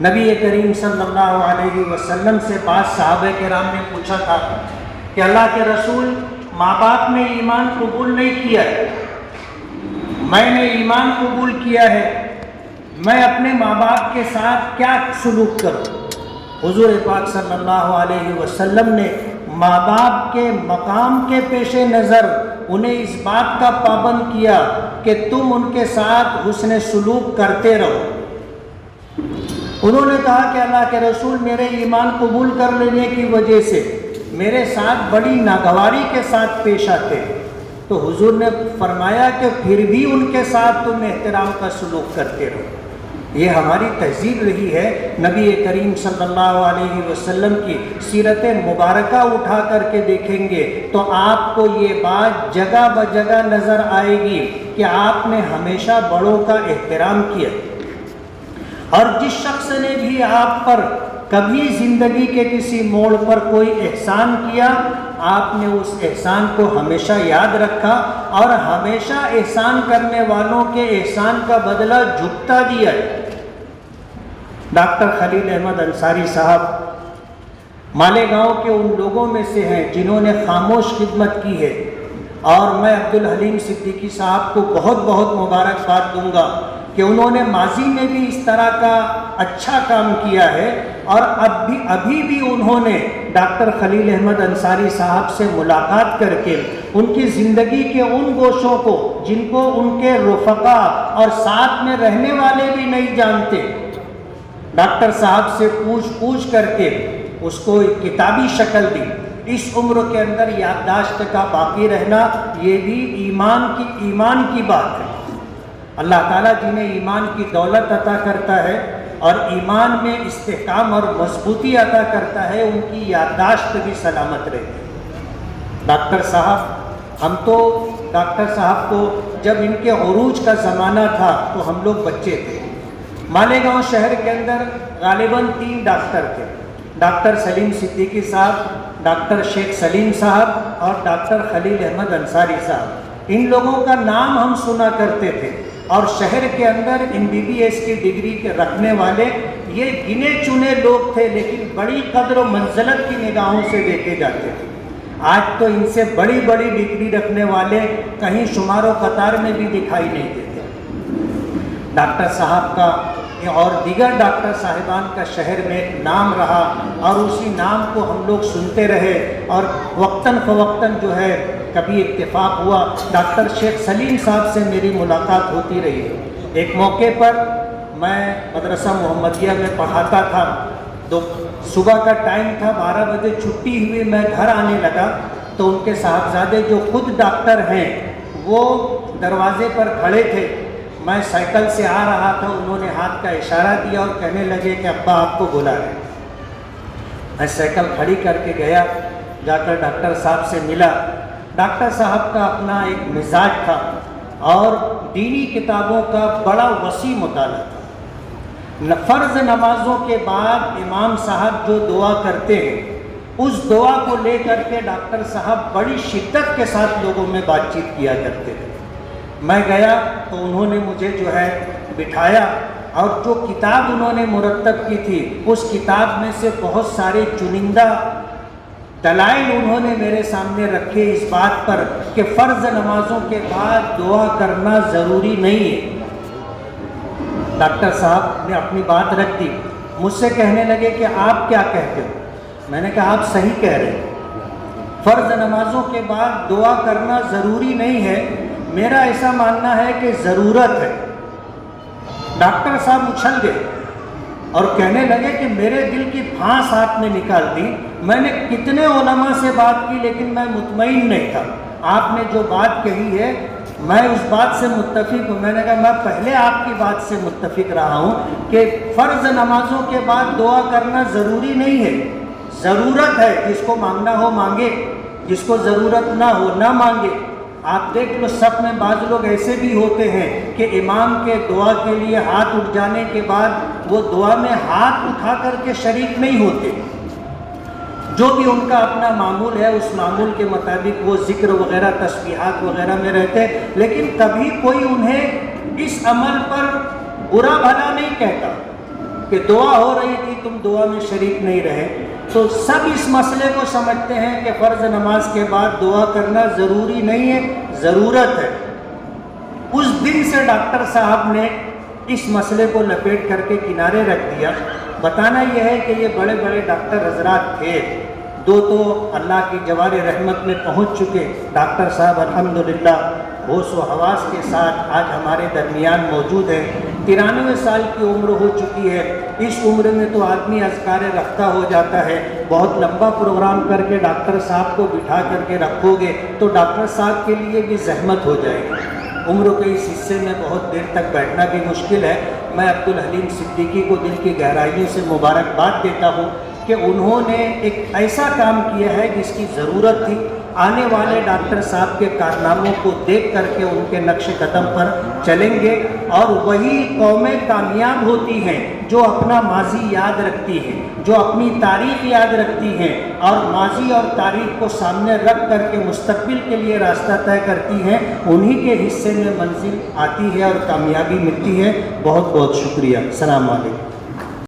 نبی کریم صلی اللہ علیہ وسلم سے بعض صحابہ کرام نے پوچھا تھا کہ اللہ کے رسول، ماں باپ نے ایمان قبول نہیں کیا ہے، میں نے ایمان قبول کیا ہے، میں اپنے ماں باپ کے ساتھ کیا سلوک کروں؟ حضور پاک صلی اللہ علیہ وسلم نے ماں باپ کے مقام کے پیش نظر انہیں اس بات کا پابند کیا کہ تم ان کے ساتھ حسن سلوک کرتے رہو۔ انہوں نے کہا کہ اللہ کے رسول، میرے ایمان قبول کر لینے کی وجہ سے میرے ساتھ بڑی ناگواری کے ساتھ پیش آتے، تو حضور نے فرمایا کہ پھر بھی ان کے ساتھ تم احترام کا سلوک کرتے رہو۔ یہ ہماری تہذیب رہی ہے۔ نبی کریم صلی اللہ علیہ وسلم کی سیرت مبارکہ اٹھا کر کے دیکھیں گے تو آپ کو یہ بات جگہ بجگہ نظر آئے گی کہ آپ نے ہمیشہ بڑوں کا احترام کیا، اور جس شخص نے بھی آپ پر کبھی زندگی کے کسی موڑ پر کوئی احسان کیا، آپ نے اس احسان کو ہمیشہ یاد رکھا اور ہمیشہ احسان کرنے والوں کے احسان کا بدلہ جھکتا دیا ہے۔ ڈاکٹر خلیل احمد انصاری صاحب مالیگاؤں کے ان لوگوں میں سے ہیں جنہوں نے خاموش خدمت کی ہے، اور میں عبدالحلیم صدیقی صاحب کو بہت بہت مبارکباد دوں گا کہ انہوں نے ماضی میں بھی اس طرح کا اچھا کام کیا ہے، اور ابھی بھی انہوں نے ڈاکٹر خلیل احمد انصاری صاحب سے ملاقات کر کے ان کی زندگی کے ان گوشوں کو جن کو ان کے رفقا اور ساتھ میں رہنے والے بھی نہیں جانتے، ڈاکٹر صاحب سے پوچھ کر کے اس کو ایک کتابی شکل دی۔ اس عمر کے اندر یادداشت کا باقی رہنا یہ بھی ایمان کی بات ہے۔ اللہ تعالیٰ جنہیں ایمان کی دولت عطا کرتا ہے اور ایمان میں استحکام اور مضبوطی عطا کرتا ہے، ان کی یادداشت بھی سلامت رہتی ہے۔ ڈاکٹر صاحب، ہم تو ڈاکٹر صاحب کو جب ان کے عروج کا زمانہ تھا تو ہم لوگ بچے تھے۔ مالیگاؤں شہر کے اندر غالباً 3 ڈاکٹر تھے، ڈاکٹر سلیم صدیقی صاحب، ڈاکٹر شیخ سلیم صاحب اور ڈاکٹر خلیل احمد انصاری صاحب۔ ان لوگوں کا نام ہم سنا کرتے تھے، اور شہر کے اندر MBBS کی ڈگری کے رکھنے والے یہ گنے چنے لوگ تھے، لیکن بڑی قدر و منزلت کی نگاہوں سے دیکھے جاتے تھے۔ آج تو ان سے بڑی بڑی ڈگری رکھنے والے کہیں شمار و قطار میں بھی دکھائی نہیں دیتے۔ ڈاکٹر صاحب کا اور دیگر ڈاکٹر صاحبان کا شہر میں نام رہا، اور اسی نام کو ہم لوگ سنتے رہے، اور وقتاً فوقتاً جو ہے کبھی اتفاق ہوا ڈاکٹر شیخ سلیم صاحب سے میری ملاقات ہوتی رہی۔ ایک موقع پر میں مدرسہ محمدیہ میں پڑھاتا تھا، تو صبح کا ٹائم تھا، 12 بجے چھٹی ہوئی، میں گھر آنے لگا تو ان کے صاحبزادے جو خود ڈاکٹر ہیں وہ دروازے پر کھڑے تھے۔ میں سائیکل سے آ رہا تھا، انہوں نے ہاتھ کا اشارہ دیا اور کہنے لگے کہ ابا آپ کو بلا رہے ہیں۔ میں سائیکل کھڑی کر کے گیا، جا کر ڈاکٹر صاحب سے ملا۔ ڈاکٹر صاحب کا اپنا ایک مزاج تھا اور دینی کتابوں کا بڑا وسیع مطالعہ تھا۔ فرض نمازوں کے بعد امام صاحب جو دعا کرتے ہیں، اس دعا کو لے کر کے ڈاکٹر صاحب بڑی شدت کے ساتھ لوگوں میں بات چیت کیا کرتے تھے۔ میں گیا تو انہوں نے مجھے جو ہے بٹھایا، اور جو کتاب انہوں نے مرتب کی تھی اس کتاب میں سے بہت سارے چنندہ دلائل انہوں نے میرے سامنے رکھے اس بات پر کہ فرض نمازوں کے بعد دعا کرنا ضروری نہیں ہے۔ ڈاکٹر صاحب نے اپنی بات رکھ دی، مجھ سے کہنے لگے کہ آپ کیا کہتے ہو؟ میں نے کہا آپ صحیح کہہ رہے ہیں، فرض نمازوں کے بعد دعا کرنا ضروری نہیں ہے، میرا ایسا ماننا ہے کہ ضرورت ہے۔ ڈاکٹر صاحب اچھل گئے اور کہنے لگے کہ میرے دل کی پھانس آپ نے نکال دی، میں نے کتنے علماء سے بات کی لیکن میں مطمئن نہیں تھا، آپ نے جو بات کہی ہے میں اس بات سے متفق ہوں۔ میں نے کہا میں پہلے آپ کی بات سے متفق رہا ہوں کہ فرض نمازوں کے بعد دعا کرنا ضروری نہیں ہے، ضرورت ہے، جس کو مانگنا ہو مانگے، جس کو ضرورت نہ ہو نہ مانگے۔ آپ دیکھ لو صف میں بعض لوگ ایسے بھی ہوتے ہیں کہ امام کے دعا کے لیے ہاتھ اٹھ جانے کے بعد وہ دعا میں ہاتھ اٹھا کر کے شریک نہیں ہوتے، جو بھی ان کا اپنا معمول ہے اس معمول کے مطابق وہ ذکر وغیرہ تسبیحات وغیرہ میں رہتے، لیکن کبھی کوئی انہیں اس عمل پر برا بھلا نہیں کہتا۔ کہ دعا ہو رہی تھی تم دعا میں شریک نہیں رہے. تو سب اس مسئلے کو سمجھتے ہیں کہ فرض نماز کے بعد دعا کرنا ضروری نہیں ہے، ضرورت ہے. اس دن سے ڈاکٹر صاحب نے اس مسئلے کو لپیٹ کر کے کنارے رکھ دیا. بتانا یہ ہے کہ یہ بڑے بڑے ڈاکٹر حضرات تھے، دو تو اللہ کی جوار رحمت میں پہنچ چکے. ڈاکٹر صاحب الحمدللہ ہوش و حواس کے ساتھ آج ہمارے درمیان موجود ہیں. 93 سال کی عمر ہو چکی ہے. اس عمر میں تو آدمی اذکار رفتہ ہو جاتا ہے. بہت لمبا پروگرام کر کے ڈاکٹر صاحب کو بٹھا کر کے رکھو گے تو ڈاکٹر صاحب کے لیے بھی زحمت ہو جائے گی. عمر کے اس حصے میں بہت دیر تک بیٹھنا بھی مشکل ہے. میں عبدالحلیم صدیقی کو دل کی گہرائیوں سے مبارکباد دیتا ہوں کہ انہوں نے ایک ایسا کام کیا ہے جس کی ضرورت تھی. آنے والے ڈاکٹر صاحب کے کارناموں کو دیکھ کر کے ان کے نقش قدم پر چلیں گے، اور وہی قومیں کامیاب ہوتی ہیں جو اپنا ماضی یاد رکھتی ہیں، جو اپنی تاریخ یاد رکھتی ہیں اور ماضی اور تاریخ کو سامنے رکھ کر کے مستقبل کے لیے راستہ طے کرتی ہیں. انہی کے حصے میں منزل آتی ہے اور کامیابی ملتی ہے. بہت بہت شکریہ. السلام علیکم.